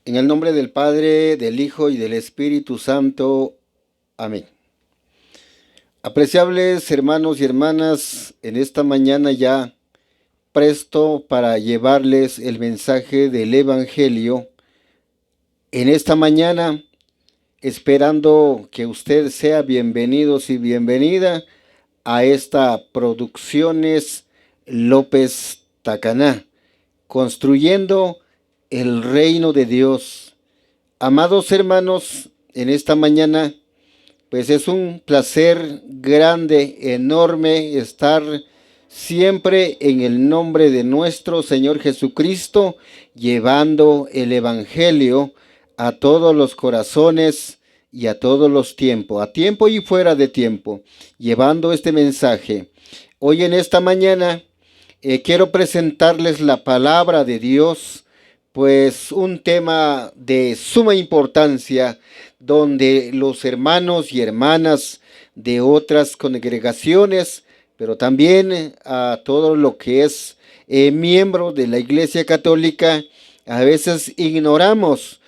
En el nombre del Padre, del Hijo y del Espíritu Santo. Amén. Apreciables hermanos y hermanas, en esta mañana ya presto para llevarles el mensaje del Evangelio. En esta mañana, esperando que usted sea bienvenidos y bienvenida a esta Producciones López Tacaná, construyendo el reino de Dios. Amados hermanos, en esta mañana, pues es un placer grande, enorme estar siempre en el nombre de nuestro Señor Jesucristo, llevando el Evangelio a todos los corazones y a todos los tiempos, a tiempo y fuera de tiempo, llevando este mensaje. Hoy en esta mañana quiero presentarles la palabra de Dios, pues un tema de suma importancia, donde los hermanos y hermanas de otras congregaciones, pero también a todo lo que es miembro de la Iglesia Católica, a veces ignoramos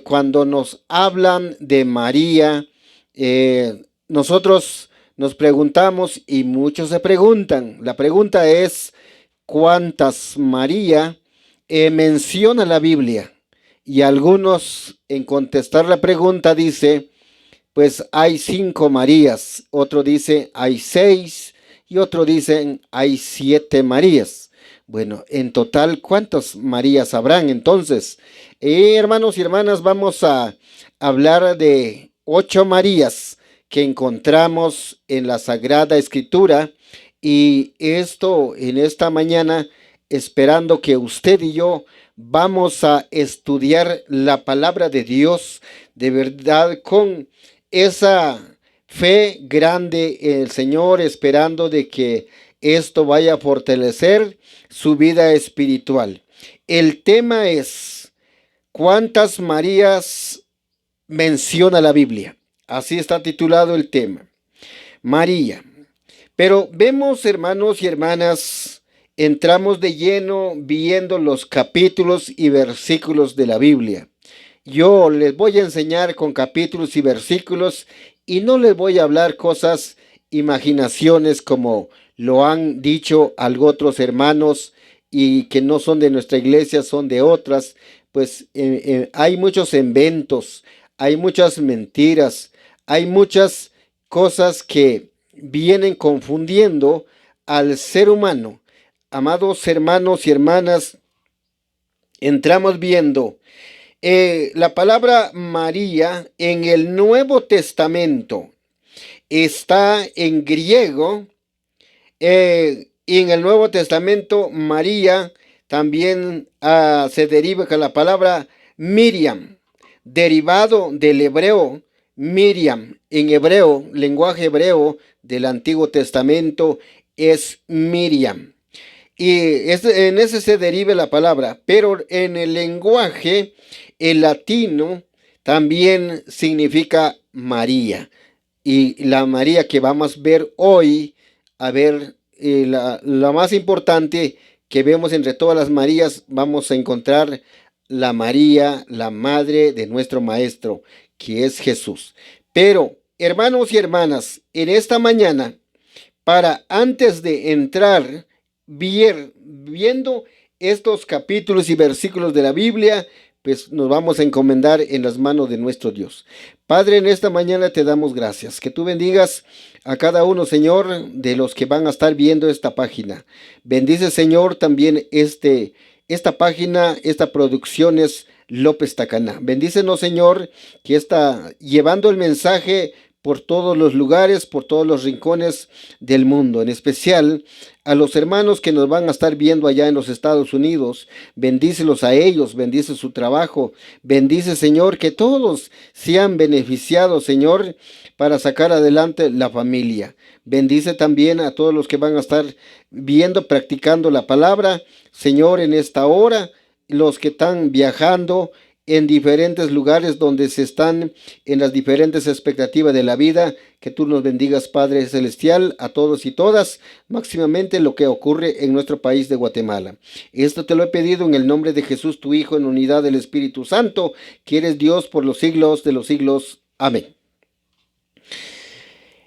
cuando nos hablan de María. Nosotros nos preguntamos, y muchos se preguntan, la pregunta es: ¿cuántas María menciona la Biblia? Y algunos, en contestar la pregunta, dice, pues hay 5 Marías, otro dice hay 6 y otro dicen hay 7 Marías. Bueno, en total, ¿cuántas Marías habrán entonces? Hermanos y hermanas, vamos a hablar de 8 Marías que encontramos en la Sagrada Escritura, y esto en esta mañana, esperando que usted y yo vamos a estudiar la palabra de Dios de verdad con esa fe grande en el Señor, esperando de que esto vaya a fortalecer su vida espiritual. El tema es: ¿cuántas Marías menciona la Biblia? Así está titulado el tema, María. Pero vemos, hermanos y hermanas, entramos de lleno viendo los capítulos y versículos de la Biblia. Yo les voy a enseñar con capítulos y versículos, y no les voy a hablar cosas, imaginaciones, como lo han dicho otros hermanos y que no son de nuestra iglesia, son de otras. Pues hay muchos inventos, hay muchas mentiras, hay muchas cosas que vienen confundiendo al ser humano. Amados hermanos y hermanas, entramos viendo la palabra María en el Nuevo Testamento. Está en griego, y en el Nuevo Testamento María también se deriva con la palabra Miriam, derivado del hebreo Miriam. En hebreo, lenguaje hebreo del Antiguo Testamento, es Miriam. Y en ese se deriva la palabra, pero en el lenguaje, el latino, también significa María. Y la María que vamos a ver hoy, a ver, la más importante que vemos entre todas las Marías, vamos a encontrar la María, la madre de nuestro Maestro, que es Jesús. Pero, hermanos y hermanas, en esta mañana, para antes de entrar viendo estos capítulos y versículos de la Biblia, pues nos vamos a encomendar en las manos de nuestro Dios. Padre, en esta mañana te damos gracias. Que tú bendigas a cada uno, Señor, de los que van a estar viendo esta página. Bendice, Señor, también esta página, esta Producciones López Tacaná. Bendícenos, Señor, que está llevando el mensaje por todos los lugares, por todos los rincones del mundo, en especial a los hermanos que nos van a estar viendo allá en los Estados Unidos. Bendícelos a ellos, bendice su trabajo, bendice, Señor, que todos sean beneficiados, Señor, para sacar adelante la familia. Bendice también a todos los que van a estar viendo, practicando la palabra, Señor, en esta hora, los que están viajando en diferentes lugares donde se están en las diferentes expectativas de la vida. Que tú nos bendigas, Padre Celestial, a todos y todas, máximamente lo que ocurre en nuestro país de Guatemala. Esto te lo he pedido en el nombre de Jesús, tu Hijo, en unidad del Espíritu Santo, que eres Dios por los siglos de los siglos. Amén.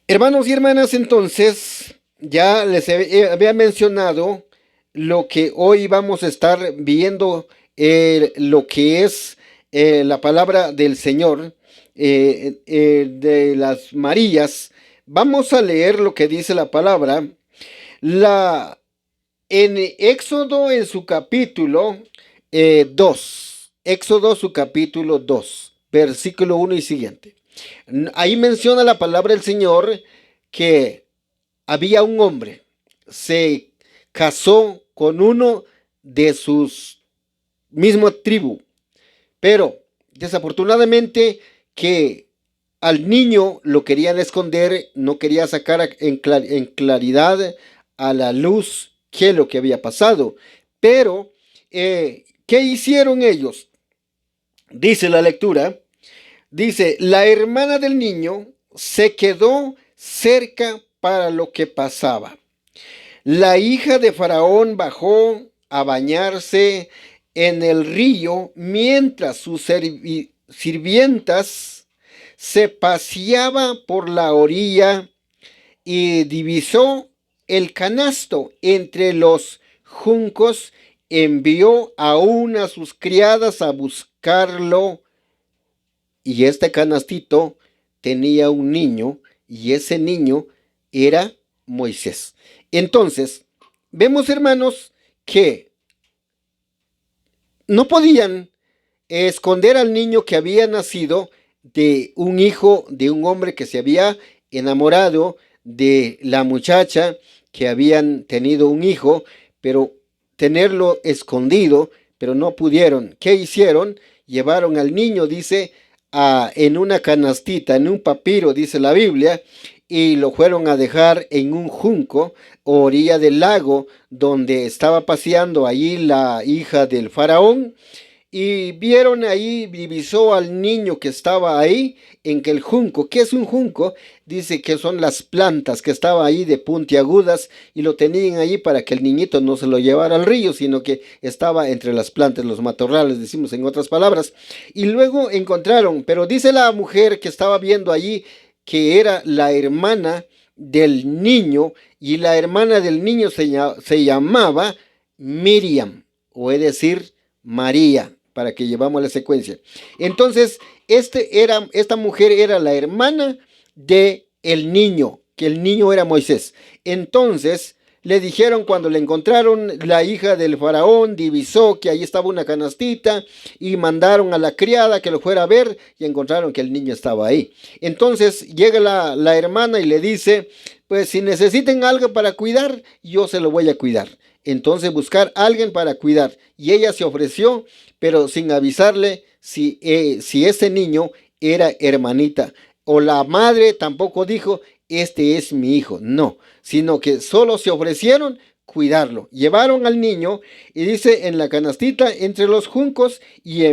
Hermanos y hermanas, entonces, ya les había mencionado lo que hoy vamos a estar viendo, lo que es la palabra del Señor, de las Marías. Vamos a leer lo que dice la palabra. En Éxodo, en su capítulo 2, Éxodo, su capítulo 2, versículo 1 y siguiente. Ahí menciona la palabra del Señor que había un hombre, se casó con uno de sus misma tribu, pero desafortunadamente que al niño lo querían esconder, no quería sacar en claridad a la luz qué es lo que había pasado. Pero, ¿qué hicieron ellos? Dice la lectura, dice, la hermana del niño se quedó cerca para lo que pasaba. La hija de Faraón bajó a bañarse en el río mientras sus sirvientas se paseaba por la orilla y divisó el canasto entre los juncos. Envió a una de sus criadas a buscarlo, y este canastito tenía un niño, y ese niño era Moisés. Entonces, vemos, hermanos, que no podían esconder al niño que había nacido de un hijo de un hombre que se había enamorado de la muchacha, que habían tenido un hijo, pero tenerlo escondido, pero no pudieron. ¿Qué hicieron? Llevaron al niño, dice, en una canastita, en un papiro, dice la Biblia, y lo fueron a dejar en un junco, orilla del lago, donde estaba paseando allí la hija del faraón. Y vieron ahí, divisó al niño que estaba ahí en que el junco. ¿Qué es un junco? Dice que son las plantas que estaban ahí de puntiagudas, y lo tenían ahí para que el niñito no se lo llevara al río, sino que estaba entre las plantas, los matorrales, decimos en otras palabras. Y luego encontraron, pero dice la mujer que estaba viendo allí que era la hermana del niño, y la hermana del niño se llamaba Miriam, o es decir, María, para que llevamos la secuencia. Entonces, esta mujer era la hermana de el niño, que el niño era Moisés. Entonces, le dijeron, cuando le encontraron, la hija del faraón divisó que ahí estaba una canastita, y mandaron a la criada que lo fuera a ver, y encontraron que el niño estaba ahí. Entonces llega la hermana y le dice, pues si necesiten algo para cuidar, yo se lo voy a cuidar. Entonces buscar a alguien para cuidar. Y ella se ofreció, pero sin avisarle si ese niño era hermanita. O la madre tampoco dijo, este es mi hijo. No, sino que solo se ofrecieron cuidarlo. Llevaron al niño, y dice, en la canastita entre los juncos, y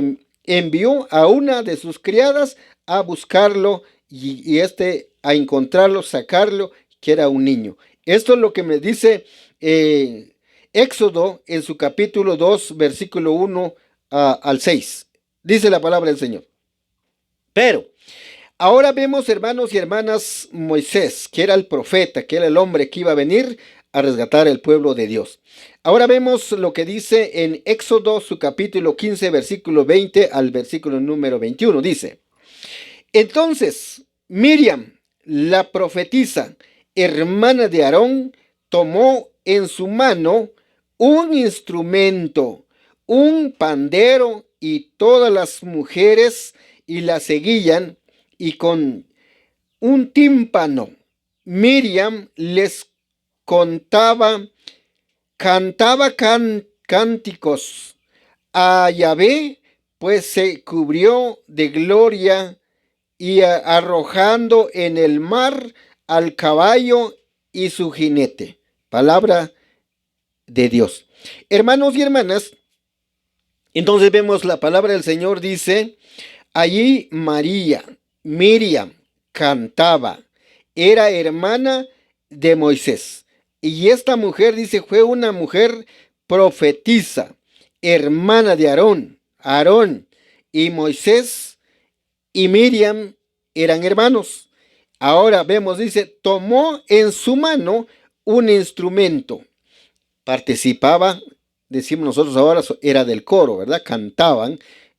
envió a una de sus criadas a buscarlo, y a encontrarlo, sacarlo, que era un niño. Esto es lo que me dice Éxodo en su capítulo 2, versículo 1 al 6. Dice la palabra del Señor. Pero ahora vemos, hermanos y hermanas, Moisés, que era el profeta, que era el hombre que iba a venir a resgatar el pueblo de Dios. Ahora vemos lo que dice en Éxodo, su capítulo 15, versículo 20 al versículo número 21. Dice, entonces Miriam, la profetisa, hermana de Aarón, tomó en su mano un instrumento, un pandero, y todas las mujeres y la seguían, y con un tímpano Miriam les cantaba cánticos a Yahvé, pues se cubrió de gloria, y arrojando en el mar al caballo y su jinete. Palabra de Dios. Hermanos y hermanas, Entonces vemos la palabra del Señor, dice, allí María, Miriam, cantaba, era hermana de Moisés. Y esta mujer, dice, fue una mujer profetisa, hermana de Aarón. Aarón y Moisés y Miriam eran hermanos. Ahora vemos, dice, tomó en su mano un instrumento. Participaba, decimos nosotros ahora, era del coro, ¿verdad? Cantaban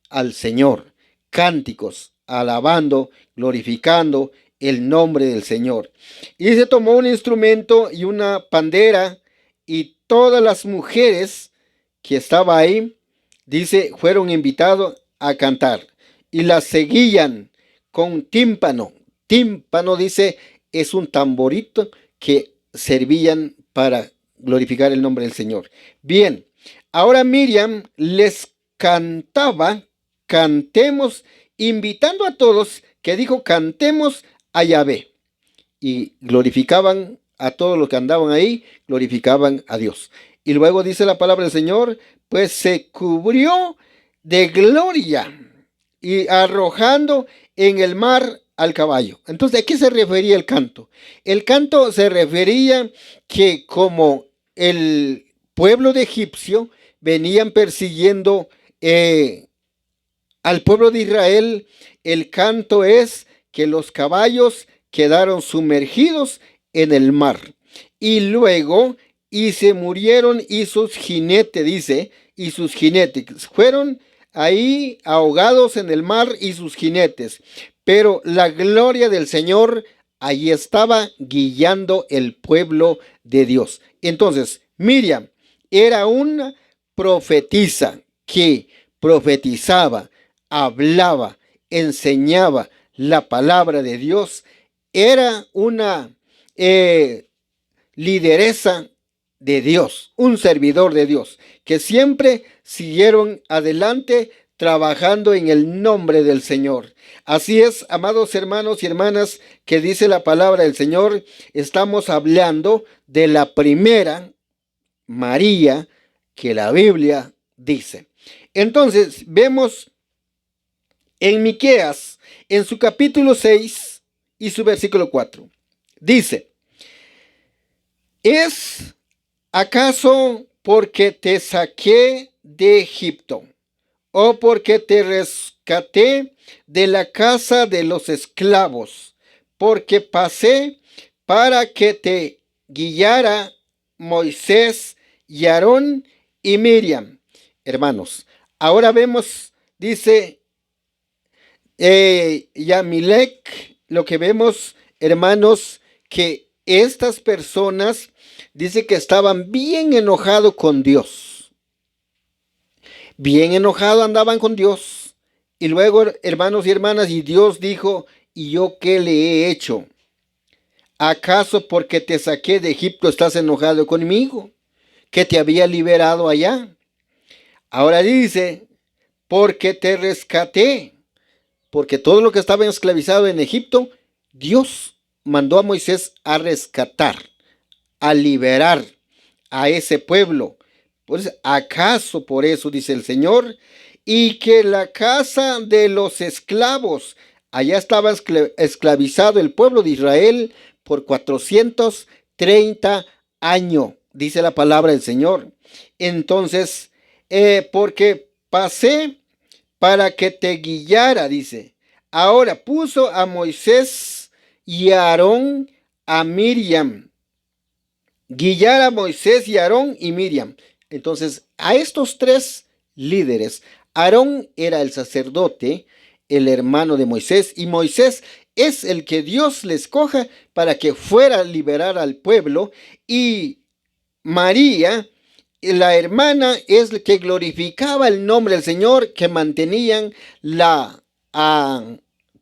al Señor, cánticos, alabando, glorificando el nombre del Señor. Y se tomó un instrumento y una pandera, y todas las mujeres que estaban ahí, dice, fueron invitados a cantar y las seguían con tímpano. Tímpano, dice, es un tamborito que servían para glorificar el nombre del Señor. Bien, ahora Miriam les cantaba, cantemos, invitando a todos, que dijo, cantemos a Yahvé. Y glorificaban a todos los que andaban ahí, glorificaban a Dios. Y luego dice la palabra del Señor, pues se cubrió de gloria y arrojando en el mar al caballo. Entonces, ¿a qué se refería el canto? El canto se refería que como el pueblo de egipcio venían persiguiendo al pueblo de Israel, el canto es que los caballos quedaron sumergidos en el mar. Y luego, y se murieron y sus jinetes, dice, y sus jinetes fueron ahí ahogados en el mar y sus jinetes. Pero la gloria del Señor allí estaba guiando el pueblo de Dios. Entonces, Miriam era una profetisa que profetizaba, hablaba, enseñaba la palabra de Dios. Era una lideresa de Dios, un servidor de Dios, que siempre siguieron adelante trabajando en el nombre del Señor. Así es, amados hermanos y hermanas, que dice la palabra del Señor, estamos hablando de la primera María que la Biblia dice. Entonces, vemos en Miqueas, en su capítulo 6 y su versículo 4, dice, ¿es acaso porque te saqué de Egipto, o porque te rescaté de la casa de los esclavos, porque pasé para que te guiara Moisés y Aarón y Miriam? Hermanos, ahora vemos, dice Yamilec, lo que vemos, hermanos, que estas personas, dice que estaban bien enojados con Dios. Bien enojados andaban con Dios. Y luego, hermanos y hermanas, y Dios dijo, ¿y yo qué le he hecho? ¿Acaso porque te saqué de Egipto estás enojado conmigo, que te había liberado allá? Ahora dice, porque te rescaté, porque todo lo que estaba esclavizado en Egipto, Dios mandó a Moisés a rescatar, a liberar a ese pueblo. Pues, ¿acaso por eso, dice el Señor, y que la casa de los esclavos, allá estaba esclavizado el pueblo de Israel por 430 años, dice la palabra del Señor? Entonces, porque pasé para que te guiara, dice. Ahora puso a Moisés y a Aarón, a Miriam. Guiar a Moisés y Aarón y Miriam. Entonces, a estos tres líderes, Aarón era el sacerdote, el hermano de Moisés, y Moisés es el que Dios le escoja para que fuera a liberar al pueblo, y María, la hermana, es la que glorificaba el nombre del Señor, que mantenían la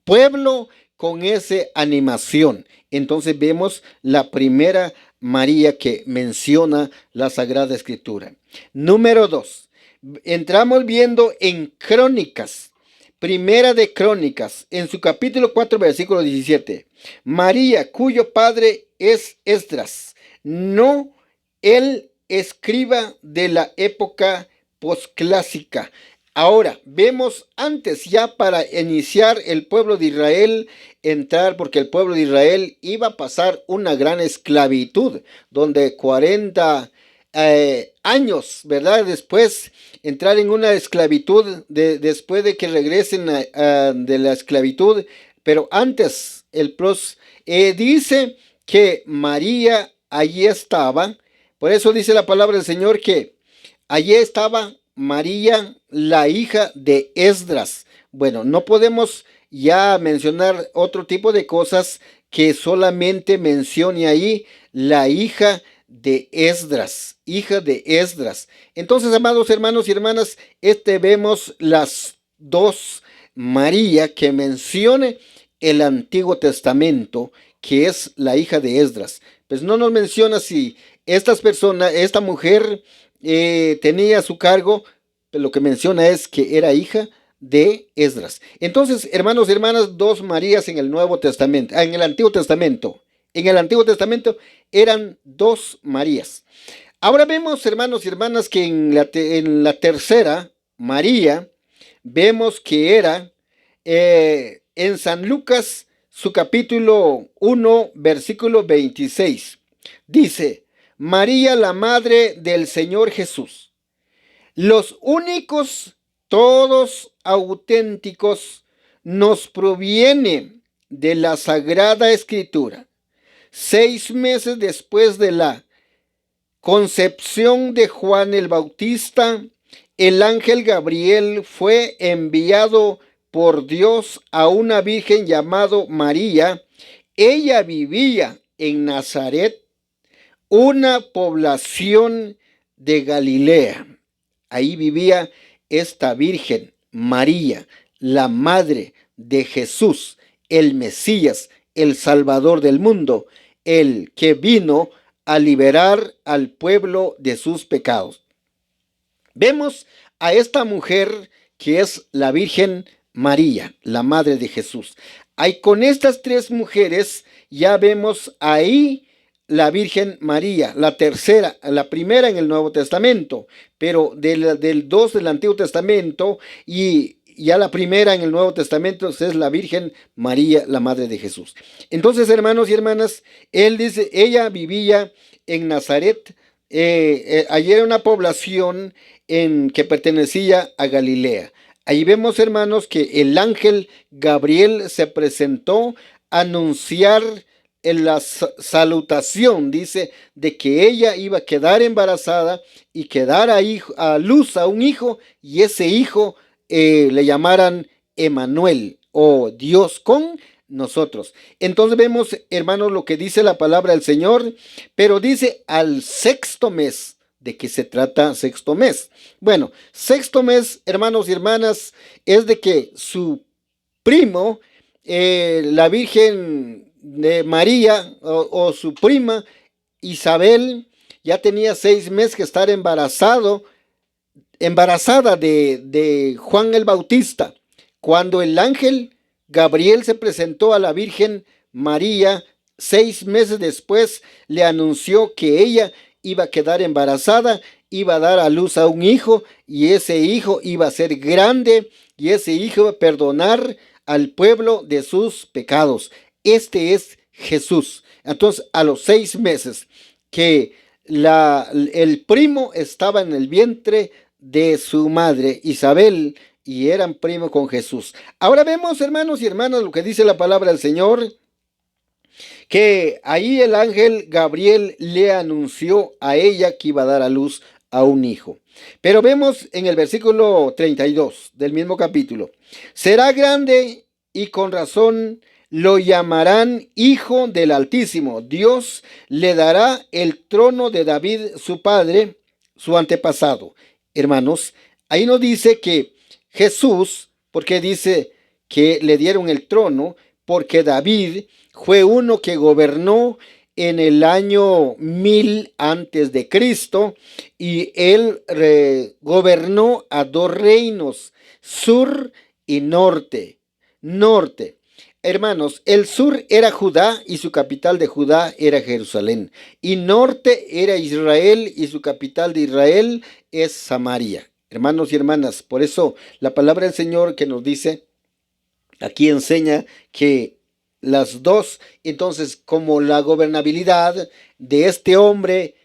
pueblo con esa animación. Entonces vemos la primera María que menciona la Sagrada Escritura. Número 2. Entramos viendo en Crónicas. Primera de Crónicas, en su capítulo 4, versículo 17. María, cuyo padre es Esdras, no el escriba de la época posclásica. Ahora, vemos antes ya para iniciar el pueblo de Israel entrar, porque el pueblo de Israel iba a pasar una gran esclavitud, donde 40 años, ¿verdad? Después entrar en una esclavitud, después de que regresen de la esclavitud, pero antes dice que María allí estaba, por eso dice la palabra del Señor que allí estaba María, la hija de Esdras. Bueno, no podemos ya mencionar otro tipo de cosas que solamente mencione ahí la hija de Esdras, hija de Esdras. Entonces, amados hermanos y hermanas, vemos las dos María que mencione el Antiguo Testamento, que es la hija de Esdras. Pues no nos menciona si esta mujer tenía a su cargo, lo que menciona es que era hija de Esdras. Entonces, hermanos y hermanas, dos Marías en el Nuevo Testamento, en el Antiguo Testamento. En el Antiguo Testamento eran dos Marías. Ahora vemos, hermanos y hermanas, que en la tercera María, vemos que era en San Lucas, su capítulo 1, versículo 26. Dice, María, la madre del Señor Jesús. Los únicos, todos auténticos, nos proviene de la Sagrada Escritura. 6 meses después de la concepción de Juan el Bautista, el ángel Gabriel fue enviado por Dios a una virgen llamada María. Ella vivía en Nazaret, una población de Galilea. Ahí vivía esta virgen, María, la madre de Jesús, el Mesías, el Salvador del mundo, el que vino a liberar al pueblo de sus pecados. Vemos a esta mujer que es la Virgen María, la madre de Jesús. Ahí con estas tres mujeres ya vemos ahí la Virgen María, la tercera, la primera en el Nuevo Testamento, pero del 2 del Antiguo Testamento y ya la primera en el Nuevo Testamento es la Virgen María, la madre de Jesús. Entonces, hermanos y hermanas, él dice, ella vivía en Nazaret, allí era una población que pertenecía a Galilea. Ahí vemos, hermanos, que el ángel Gabriel se presentó a anunciar en la salutación, dice, de que ella iba a quedar embarazada y quedar a luz a un hijo, y ese hijo le llamaran Emanuel, o Dios con nosotros. Entonces vemos, hermanos, lo que dice la palabra del Señor, pero dice al sexto mes. ¿De qué se trata sexto mes? Bueno, sexto mes, hermanos y hermanas, es de que su primo, la Virgen de María o su prima Isabel, ya tenía 6 meses que estar embarazada de Juan el Bautista. Cuando el ángel Gabriel se presentó a la Virgen María, 6 meses después le anunció que ella iba a quedar embarazada, iba a dar a luz a un hijo, y ese hijo iba a ser grande, y ese hijo iba a perdonar al pueblo de sus pecados. Este es Jesús. Entonces, a los 6 meses que el primo estaba en el vientre de su madre Isabel, y eran primo con Jesús. Ahora vemos, hermanos y hermanas, lo que dice la palabra del Señor, que ahí el ángel Gabriel le anunció a ella que iba a dar a luz a un hijo. Pero vemos en el versículo 32 del mismo capítulo, será grande y con razón lo llamarán Hijo del Altísimo. Dios le dará el trono de David, su padre, su antepasado. Hermanos, ahí nos dice que Jesús, porque dice que le dieron el trono, porque David fue uno que gobernó en el año 1000 antes de Cristo, y él gobernó a 2 reinos, sur y norte. Hermanos, el sur era Judá y su capital de Judá era Jerusalén, y norte era Israel y su capital de Israel es Samaria. hermanos y hermanas. Por eso la palabra del Señor que nos dice, aquí enseña que las dos, entonces como la gobernabilidad de este hombre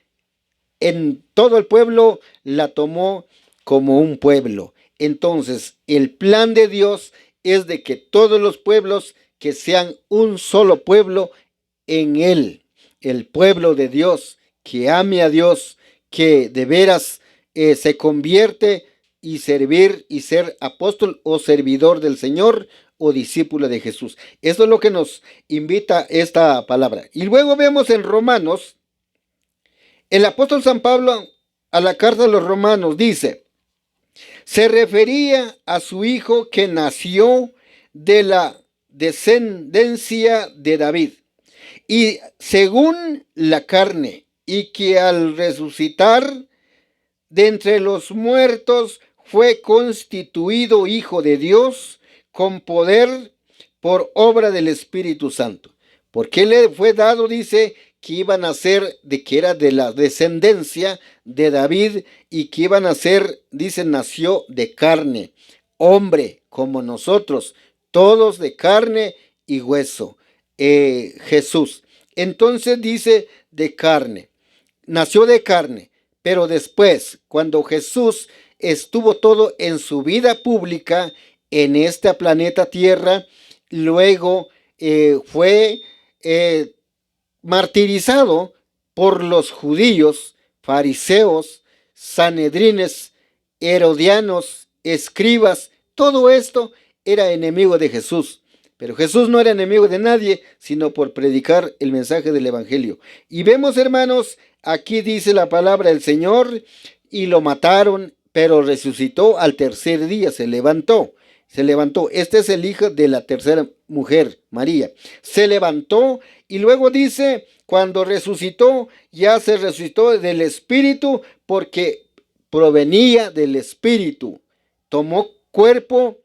en todo el pueblo la tomó como un pueblo. Entonces, el plan de Dios es de que todos los pueblos que sean un solo pueblo en él, el pueblo de Dios, que ame a Dios, que de veras se convierte y servir y ser apóstol o servidor del Señor o discípulo de Jesús. Eso es lo que nos invita esta palabra. Y luego vemos en Romanos, el apóstol San Pablo a la carta de los Romanos dice, se refería a su hijo que nació de la descendencia de David y según la carne, y que al resucitar de entre los muertos fue constituido hijo de Dios con poder por obra del Espíritu Santo. Porque le fue dado, dice, que iban a ser, de que era de la descendencia de David y que iban a ser, dice, nació de carne, hombre como nosotros, todos de carne y hueso. Jesús. Entonces dice de carne, nació de carne, pero después, cuando Jesús estuvo todo en su vida pública en este planeta Tierra, luego fue martirizado por los judíos, fariseos, sanedrines, herodianos, escribas. Todo esto era enemigo de Jesús. Pero Jesús no era enemigo de nadie, sino por predicar el mensaje del Evangelio. Y vemos, hermanos, aquí dice la palabra del Señor, y lo mataron, pero resucitó al tercer día, se levantó. Se levantó. Este es el hijo de la tercera mujer, María. Se levantó y luego dice, cuando resucitó, ya se resucitó del Espíritu porque provenía del Espíritu. Tomó cuerpo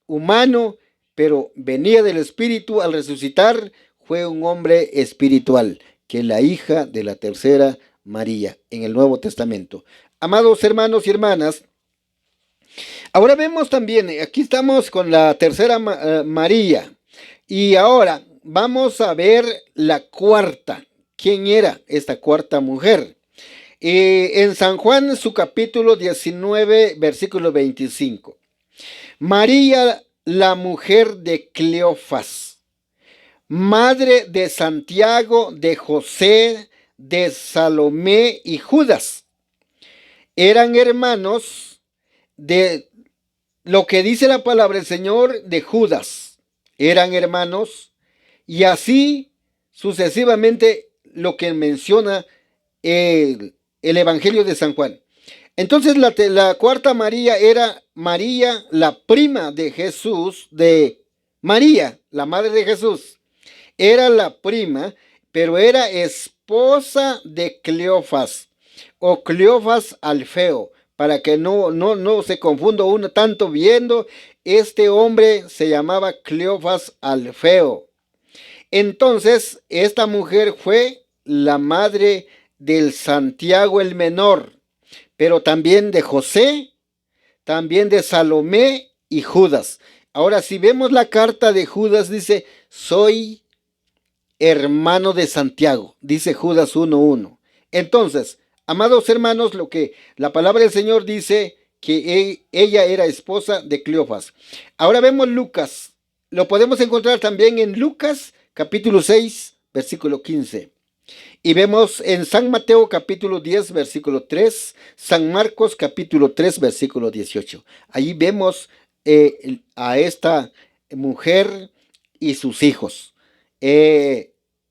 humano, pero venía del Espíritu. Al resucitar fue un hombre espiritual, que es la hija de la tercera María en el Nuevo Testamento. Amados hermanos y hermanas, ahora vemos también, aquí estamos con la tercera María, y ahora vamos a ver la cuarta. ¿Quién era esta cuarta mujer? En San Juan, su capítulo 19, versículo 25. María, la mujer de Cleofas, madre de Santiago, de José, de Salomé y Judas, eran hermanos de lo que dice la palabra del Señor de Judas. Eran hermanos y así sucesivamente lo que menciona el Evangelio de San Juan. Entonces la cuarta María era María, la prima de Jesús, de María, la madre de Jesús. Era la prima, pero era esposa de Cleofas o Cleofas Alfeo, para que no se confunda uno tanto viendo. Este hombre se llamaba Cleofas Alfeo. Entonces, esta mujer fue la madre del Santiago el menor, pero también de José, también de Salomé y Judas. Ahora, si vemos la carta de Judas, dice, soy hermano de Santiago, dice Judas 1:1. Entonces, amados hermanos, lo que la palabra del Señor dice, que ella era esposa de Cleofas. Ahora vemos Lucas, lo podemos encontrar también en Lucas capítulo 6, versículo 15. Y vemos en San Mateo capítulo 10, versículo 3, San Marcos capítulo 3, versículo 18. Allí vemos a esta mujer y sus hijos,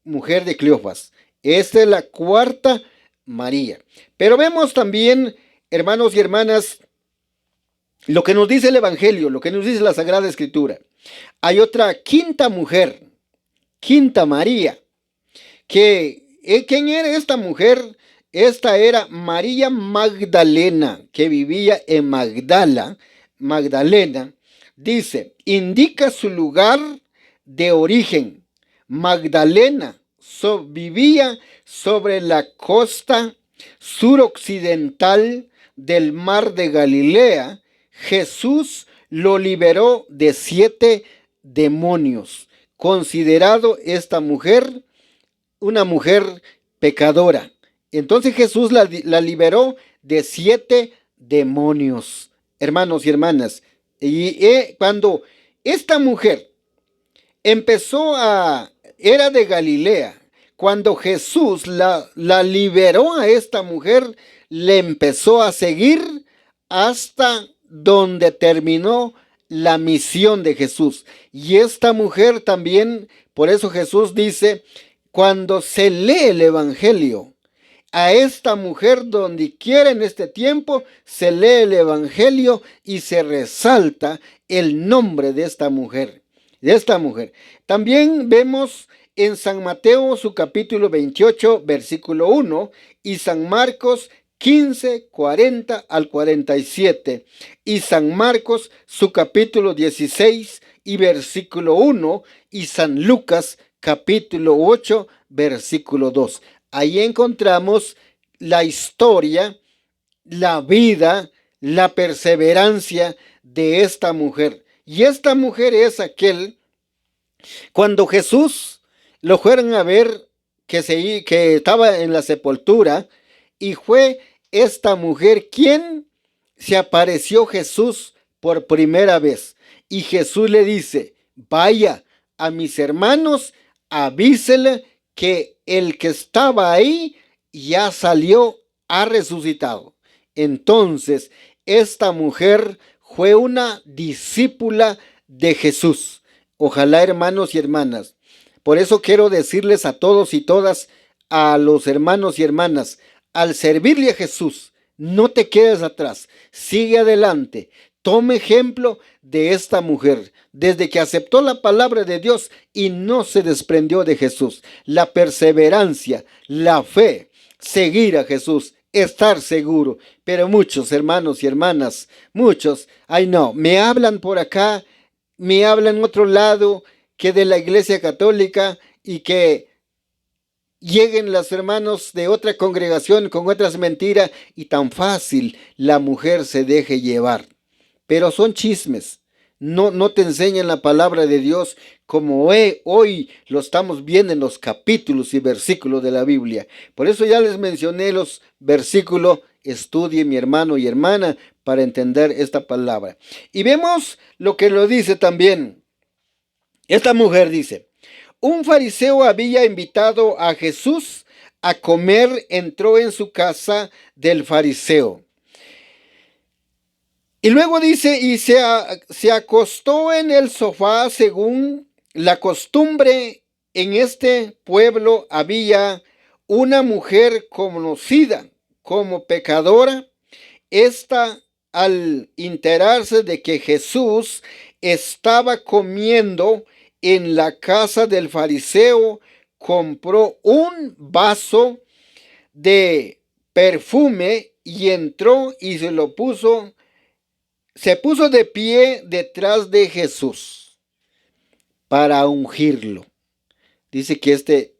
mujer de Cleofas. Esta es la cuarta María. Pero vemos también, hermanos y hermanas, lo que nos dice el Evangelio, lo que nos dice la Sagrada Escritura. Hay otra quinta mujer, quinta María, que ¿quién era esta mujer? Esta era María Magdalena, que vivía en Magdalena. Dice, indica su lugar de origen. Magdalena vivía sobre la costa suroccidental del mar de Galilea, Jesús lo liberó de 7 demonios, considerado esta mujer una mujer pecadora. Entonces Jesús la liberó de 7 demonios, hermanos y hermanas. Y cuando esta mujer era de Galilea, cuando Jesús la liberó a esta mujer, le empezó a seguir hasta donde terminó la misión de Jesús. Y esta mujer también, por eso Jesús dice, cuando se lee el Evangelio, a esta mujer donde quiera en este tiempo, se lee el Evangelio y se resalta el nombre de esta mujer. También vemos en San Mateo su capítulo 28, versículo 1, y San Marcos 15, 40 al 47, y San Marcos su capítulo 16 y versículo 1, y San Lucas capítulo 8, versículo 2. Ahí encontramos la historia, la vida, la perseverancia de esta mujer. Y esta mujer es cuando Jesús lo fueron a ver que estaba en la sepultura, y fue esta mujer quien se apareció Jesús por primera vez. Y Jesús le dice, vaya a mis hermanos, avísele que el que estaba ahí ya salió, ha resucitado. Entonces, esta mujer fue una discípula de Jesús. Ojalá, hermanos y hermanas. Por eso quiero decirles a todos y todas, a los hermanos y hermanas, al servirle a Jesús, no te quedes atrás, sigue adelante. Tome ejemplo de esta mujer, desde que aceptó la palabra de Dios y no se desprendió de Jesús. La perseverancia, la fe, seguir a Jesús, estar seguro. Pero muchos hermanos y hermanas, muchos, ay no, me hablan por acá, me hablan en otro lado, que de la Iglesia Católica, y que lleguen los hermanos de otra congregación con otras mentiras y tan fácil la mujer se deje llevar. Pero son chismes. No te enseñan la palabra de Dios como hoy lo estamos viendo en los capítulos y versículos de la Biblia. Por eso ya les mencioné los versículos. Estudie, mi hermano y hermana, para entender esta palabra. Y vemos lo que lo dice también. Esta mujer dice, un fariseo había invitado a Jesús a comer, entró en su casa del fariseo. Y luego dice, y se acostó en el sofá según la costumbre. En este pueblo había una mujer conocida como pecadora. Esta, al enterarse de que Jesús estaba comiendo en la casa del fariseo, compró un vaso de perfume y entró y se puso de pie detrás de Jesús para ungirlo. Dice que este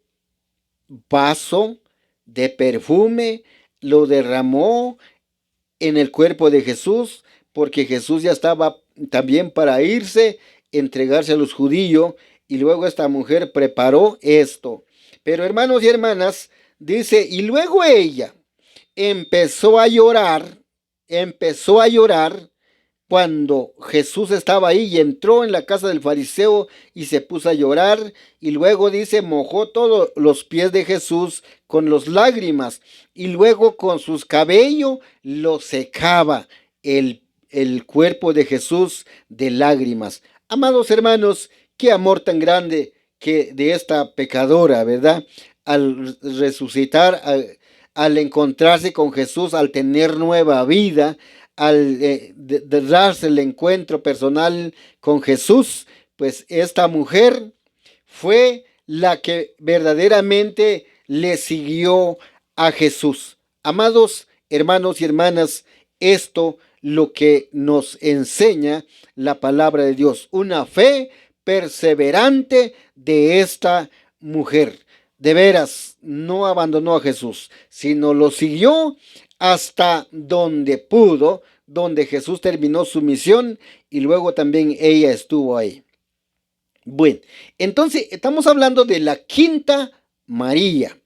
vaso de perfume lo derramó en el cuerpo de Jesús, porque Jesús ya estaba también para irse, entregarse a los judíos, y luego esta mujer preparó esto. Pero hermanos y hermanas, dice, y luego ella empezó a llorar cuando Jesús estaba ahí, y entró en la casa del fariseo y se puso a llorar, y luego dice, mojó todos los pies de Jesús con las lágrimas, y luego con sus cabellos lo secaba el cuerpo de Jesús de lágrimas. Amados hermanos, qué amor tan grande que de esta pecadora, ¿verdad? Al resucitar, al encontrarse con Jesús, al tener nueva vida, al darse el encuentro personal con Jesús, pues esta mujer fue la que verdaderamente le siguió a Jesús. Amados hermanos y hermanas, esto lo que nos enseña la palabra de Dios, una fe perseverante de esta mujer. De veras, no abandonó a Jesús, sino lo siguió hasta donde pudo, donde Jesús terminó su misión y luego también ella estuvo ahí. Bueno, entonces estamos hablando de la quinta María.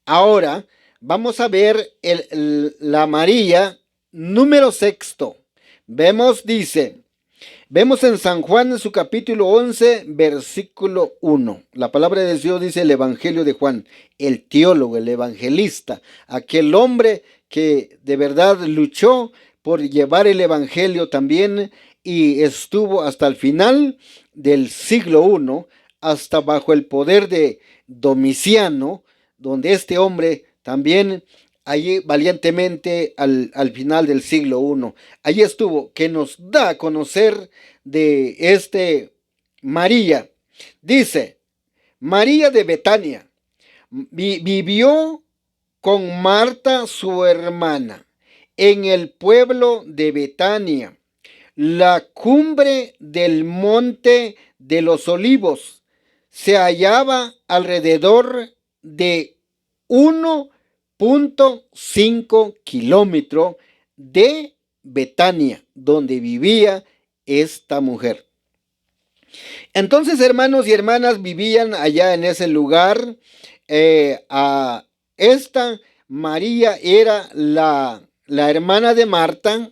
Ahora vamos a ver la María número sexto. Vemos en San Juan en su capítulo 11, versículo 1. La palabra de Dios dice el Evangelio de Juan, el teólogo, el evangelista, aquel hombre que de verdad luchó por llevar el Evangelio también y estuvo hasta el final del siglo I, hasta bajo el poder de Domiciano, donde este hombre también allí valientemente al final del siglo I. Allí estuvo, que nos da a conocer de María. Dice, María de Betania vivió con Marta su hermana en el pueblo de Betania, la cumbre del monte de los olivos. Se hallaba alrededor de 1.5 kilómetros de Betania, donde vivía esta mujer. Entonces, hermanos y hermanas, vivían allá en ese lugar. Esta María era la hermana de Marta,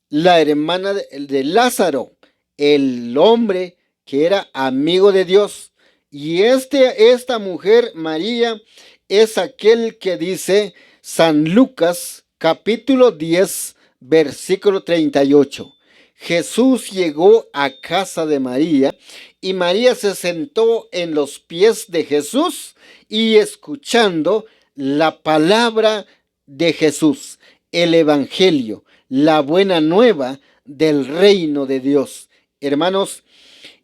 la hermana de Lázaro, el hombre que era amigo de Dios. Y esta mujer, María, es aquel que dice San Lucas, capítulo 10, versículo 38. Jesús llegó a casa de María y María se sentó en los pies de Jesús y escuchando la palabra de Jesús, el Evangelio, la buena nueva del reino de Dios. Hermanos,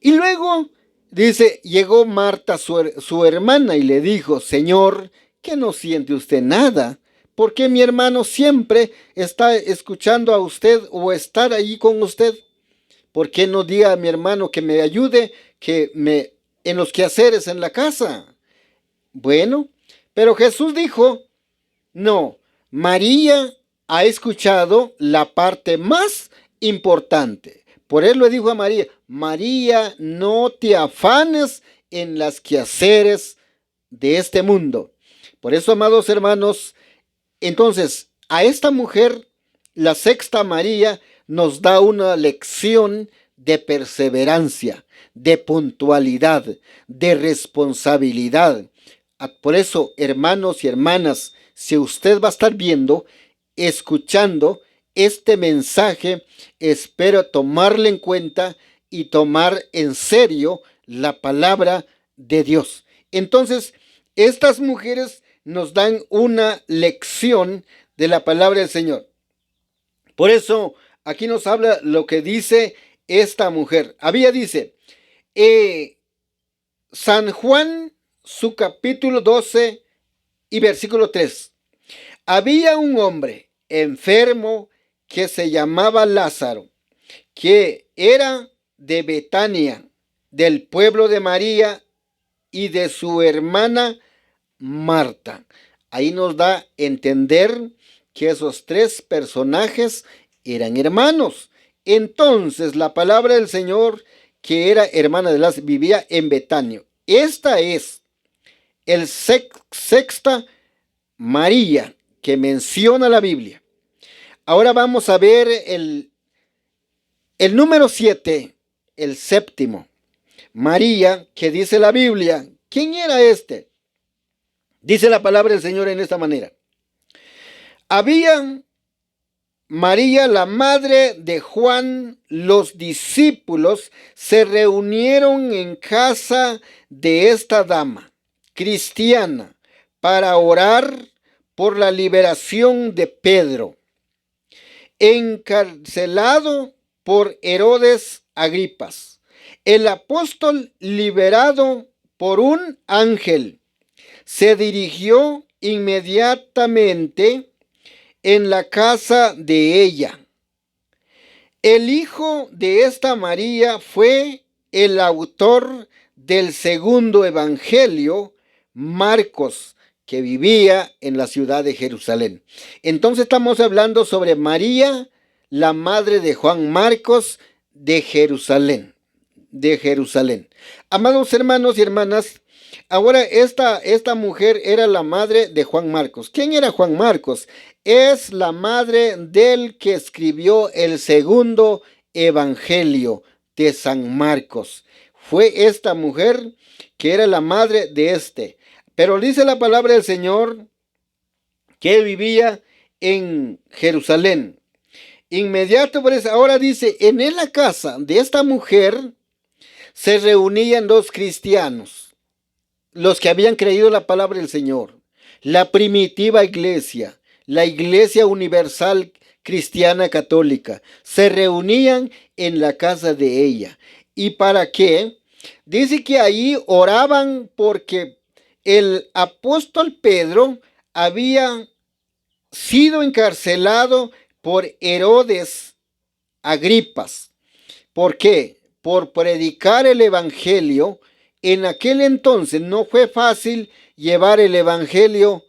y luego dice, llegó Marta, su hermana, y le dijo, Señor, ¿que no siente usted nada? ¿Por qué mi hermano siempre está escuchando a usted o estar allí con usted? ¿Por qué no diga a mi hermano que me ayude en los quehaceres en la casa? Bueno, pero Jesús dijo, no, María ha escuchado la parte más importante. Por eso le dijo a María, María, no te afanes en las quehaceres de este mundo. Por eso, amados hermanos, entonces, a esta mujer, la sexta María, nos da una lección de perseverancia, de puntualidad, de responsabilidad. Por eso, hermanos y hermanas, si usted va a estar viendo, escuchando este mensaje, espero tomarle en cuenta y tomar en serio la palabra de Dios. Entonces, estas mujeres nos dan una lección de la palabra del Señor. Por eso, aquí nos habla lo que dice esta mujer. Dice, San Juan, su capítulo 12 y versículo 3. Había un hombre enfermo que se llamaba Lázaro, que era de Betania, del pueblo de María y de su hermana Marta. Ahí nos da a entender que esos tres personajes eran hermanos. Entonces la palabra del Señor, que era hermana de Lázaro, vivía en Betania. Esta es el sexta María que menciona la Biblia. Ahora vamos a ver el número 7, el séptimo. María, que dice la Biblia. ¿Quién era este? Dice la palabra del Señor en esta manera. Había María, la madre de Juan, los discípulos se reunieron en casa de esta dama cristiana para orar por la liberación de Pedro, encarcelado por Herodes Agripas. El apóstol, liberado por un ángel, se dirigió inmediatamente en la casa de ella. El hijo de esta María fue el autor del segundo evangelio, Marcos, que vivía en la ciudad de Jerusalén. Entonces estamos hablando sobre María, la madre de Juan Marcos de Jerusalén. De Jerusalén. Amados hermanos y hermanas, ahora esta mujer era la madre de Juan Marcos. ¿Quién era Juan Marcos? Es la madre del que escribió el segundo evangelio de San Marcos. Fue esta mujer que era la madre de este. Pero dice la palabra del Señor que vivía en Jerusalén. Inmediato por eso, ahora dice, en la casa de esta mujer se reunían dos cristianos, los que habían creído la palabra del Señor, la primitiva iglesia, la iglesia universal cristiana católica, se reunían en la casa de ella. ¿Y para qué? Dice que ahí oraban porque el apóstol Pedro había sido encarcelado por Herodes Agripas. ¿Por qué? Por predicar el evangelio. En aquel entonces no fue fácil llevar el evangelio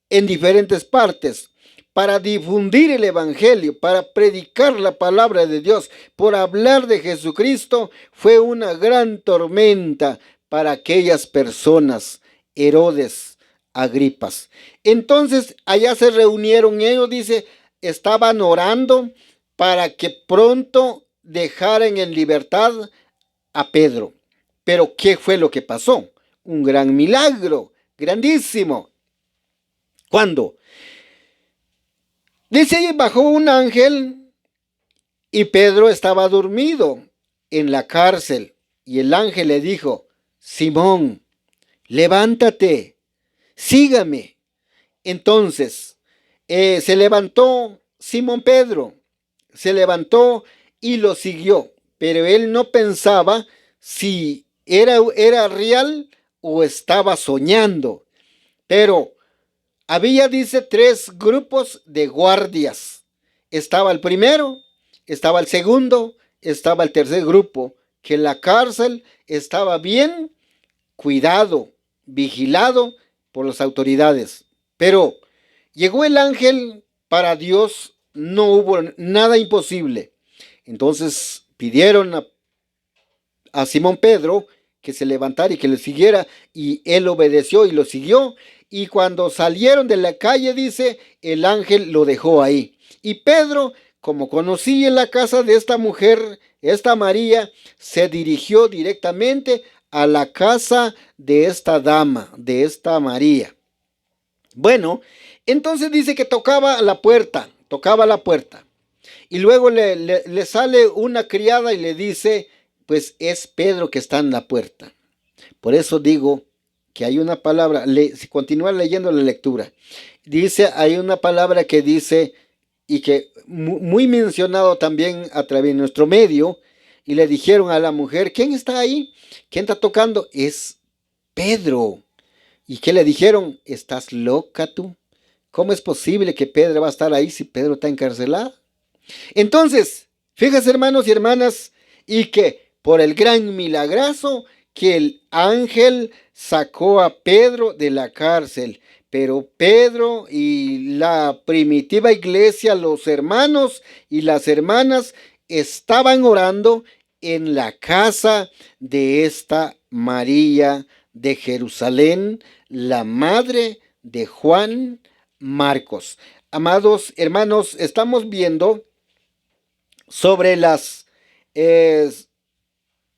en diferentes partes. Para difundir el evangelio, para predicar la palabra de Dios, por hablar de Jesucristo, fue una gran tormenta para aquellas personas, Herodes Agripas. Entonces allá se reunieron ellos, dice, estaban orando para que pronto dejaran en libertad a Pedro. Pero ¿qué fue lo que pasó? Un gran milagro, grandísimo. ¿Cuándo? Dice ahí bajó un ángel y Pedro estaba dormido en la cárcel. Y el ángel le dijo, Simón, levántate, sígame. Entonces se levantó Simón Pedro, se levantó y lo siguió. Pero él no pensaba si era real o estaba soñando. Pero había, dice, 3 grupos de guardias. Estaba el primero, estaba el segundo, estaba el tercer grupo, que la cárcel estaba bien cuidado, vigilado por las autoridades. Pero llegó el ángel, para Dios no hubo nada imposible. Entonces pidieron a Simón Pedro que se levantara y que le siguiera, y él obedeció y lo siguió. Y cuando salieron de la calle, dice, el ángel lo dejó ahí. Y Pedro, como conocía la casa de esta mujer, esta María, se dirigió directamente a la casa de esta dama, de esta María. Bueno, entonces dice que tocaba la puerta. Y luego le sale una criada y le dice, pues es Pedro que está en la puerta. Por eso digo que hay una palabra, si continúa leyendo la lectura, dice, hay una palabra que dice, y que muy mencionado también a través de nuestro medio, y le dijeron a la mujer, ¿quién está ahí? ¿Quién está tocando? Es Pedro. ¿Y qué le dijeron? ¿Estás loca tú? ¿Cómo es posible que Pedro va a estar ahí si Pedro está encarcelado? Entonces, fíjense hermanos y hermanas, y que por el gran milagrazo que el ángel sacó a Pedro de la cárcel, pero Pedro y la primitiva iglesia, los hermanos y las hermanas estaban orando en la casa de esta María de Jerusalén, la madre de Juan Marcos. Amados hermanos, estamos viendo sobre las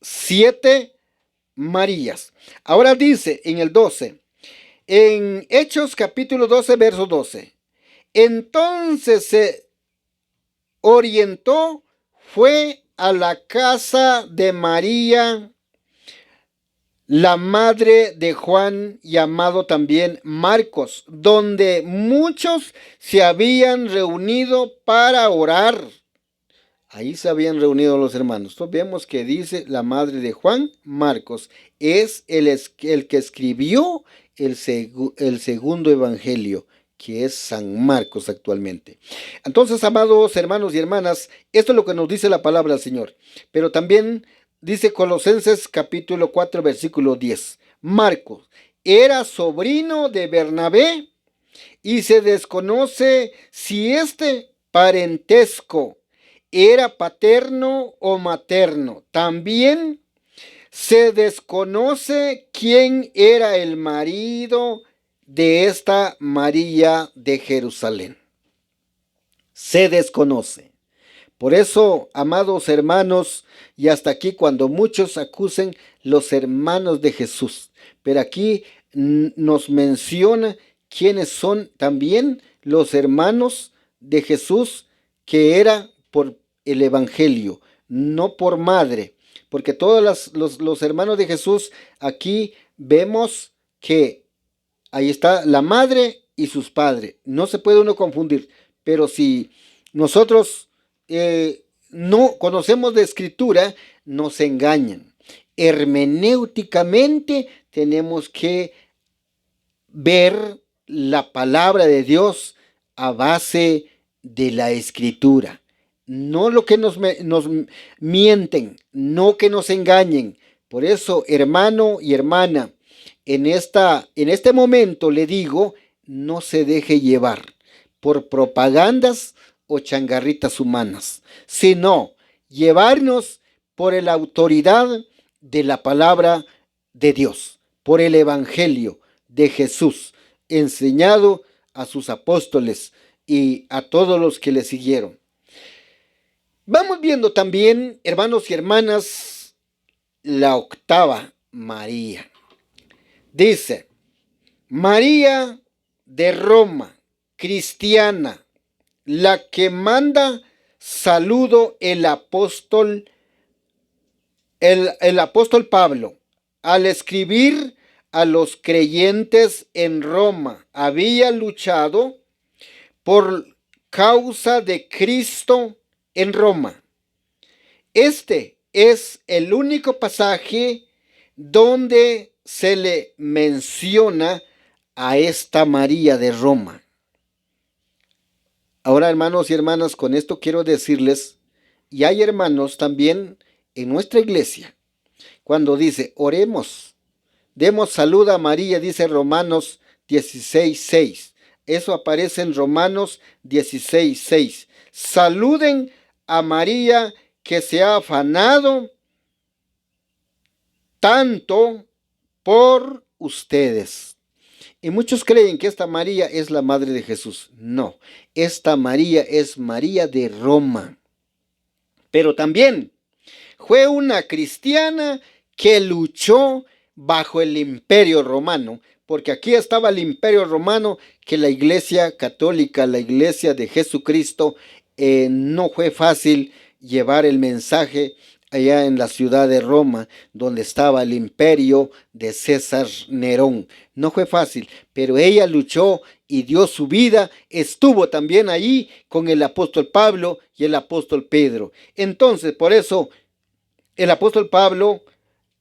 7 Marías. Ahora dice en el 12, en Hechos capítulo 12, verso 12. Entonces se orientó, fue a la casa de María, la madre de Juan, llamado también Marcos, donde muchos se habían reunido para orar. Ahí se habían reunido los hermanos. Entonces vemos que dice la madre de Juan, Marcos, es el que escribió el segundo evangelio, que es San Marcos actualmente. Entonces, amados hermanos y hermanas, esto es lo que nos dice la palabra del Señor. Pero también dice Colosenses capítulo 4, versículo 10. Marcos, era sobrino de Bernabé y se desconoce si este parentesco era paterno o materno. También se desconoce quién era el marido de esta María de Jerusalén. Se desconoce. Por eso, amados hermanos, y hasta aquí cuando muchos acusen los hermanos de Jesús, pero aquí nos menciona quiénes son también los hermanos de Jesús, que era por el Evangelio, no por madre, porque todos los hermanos de Jesús, aquí vemos que ahí está la madre y sus padres, no se puede uno confundir, pero si nosotros no conocemos de escritura, nos engañan. Hermenéuticamente tenemos que ver la palabra de Dios a base de la escritura. No lo que nos mienten, no que nos engañen. Por eso, hermano y hermana, en este momento le digo, no se deje llevar por propagandas o changarritas humanas, sino llevarnos por la autoridad de la palabra de Dios, por el Evangelio de Jesús, enseñado a sus apóstoles y a todos los que le siguieron. Vamos viendo también, hermanos y hermanas, la octava María. Dice, María de Roma, cristiana, la que manda saludo el apóstol Pablo al escribir a los creyentes en Roma. Había luchado por causa de Cristo en Roma. Este es el único pasaje donde se le menciona a esta María de Roma. Ahora, hermanos y hermanas, con esto quiero decirles, y hay hermanos también en nuestra iglesia, cuando dice, oremos, demos salud a María, dice Romanos 16:6. Eso aparece en Romanos 16:6. Saluden a María que se ha afanado tanto por ustedes. Y muchos creen que esta María es la madre de Jesús. No, esta María es María de Roma. Pero también fue una cristiana que luchó bajo el imperio romano, porque aquí estaba el imperio romano que la iglesia católica, la iglesia de Jesucristo, no fue fácil llevar el mensaje allá en la ciudad de Roma, donde estaba el imperio de César Nerón. No fue fácil, pero ella luchó y dio su vida, estuvo también ahí con el apóstol Pablo y el apóstol Pedro. Entonces, por eso, el apóstol Pablo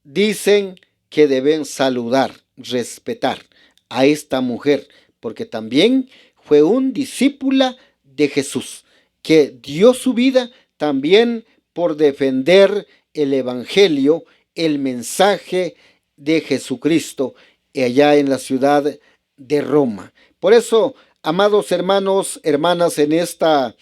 dicen que deben saludar, respetar a esta mujer, porque también fue un discípula de Jesús, que dio su vida también por defender el evangelio, el mensaje de Jesucristo allá en la ciudad de Roma. Por eso, amados hermanos, hermanas, en esta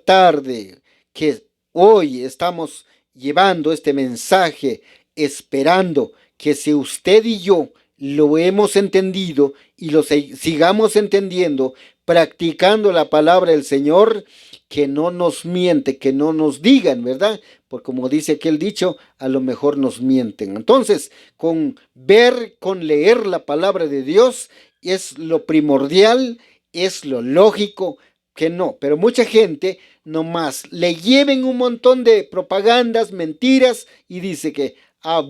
tarde que hoy estamos llevando este mensaje, esperando que si usted y yo lo hemos entendido y lo sigamos entendiendo, practicando la palabra del Señor, que no nos miente, que no nos digan, ¿verdad? Porque como dice aquel dicho, a lo mejor nos mienten. Entonces, con leer la palabra de Dios es lo primordial, es lo lógico, que no, pero mucha gente nomás le lleven un montón de propagandas, mentiras y dice que,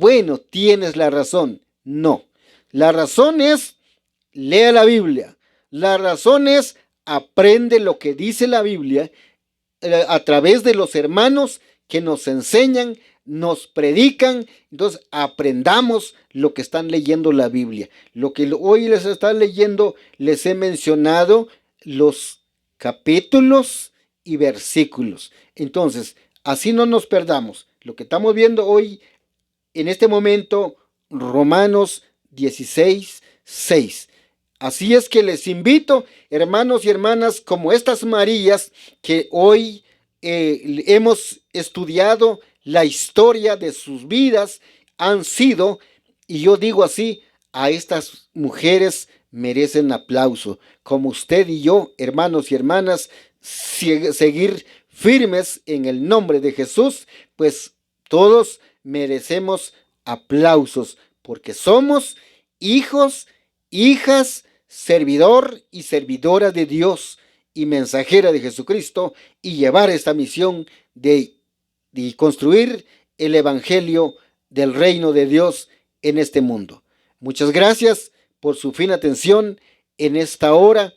bueno, tienes la razón. No, la razón es, lea la Biblia. La razón es, aprende lo que dice la Biblia a través de los hermanos que nos enseñan, nos predican. Entonces aprendamos lo que están leyendo la Biblia. Lo que hoy les están leyendo, les he mencionado los capítulos y versículos. Entonces, así no nos perdamos. Lo que estamos viendo hoy, en este momento, Romanos 16, 6. Así es que les invito, hermanos y hermanas, como estas Marías que hoy hemos estudiado la historia de sus vidas, han sido, y yo digo así, a estas mujeres merecen aplauso. Como usted y yo, hermanos y hermanas, seguir firmes en el nombre de Jesús, pues todos merecemos aplausos, porque somos hijos, hijas, servidor y servidora de Dios y mensajera de Jesucristo, y llevar esta misión de construir el evangelio del reino de Dios en este mundo. Muchas gracias por su fina atención en esta hora.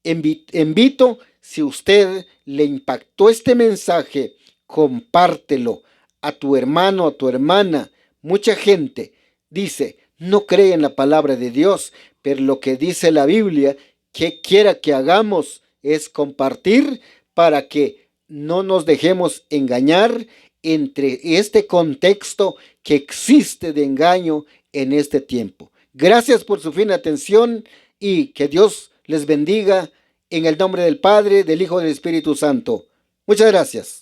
Invito, si usted le impactó este mensaje, compártelo a tu hermano, a tu hermana. Mucha gente dice, no cree en la palabra de Dios, pero lo que dice la Biblia, que quiera que hagamos es compartir para que no nos dejemos engañar entre este contexto que existe de engaño en este tiempo. Gracias por su fina atención y que Dios les bendiga en el nombre del Padre, del Hijo y del Espíritu Santo. Muchas gracias.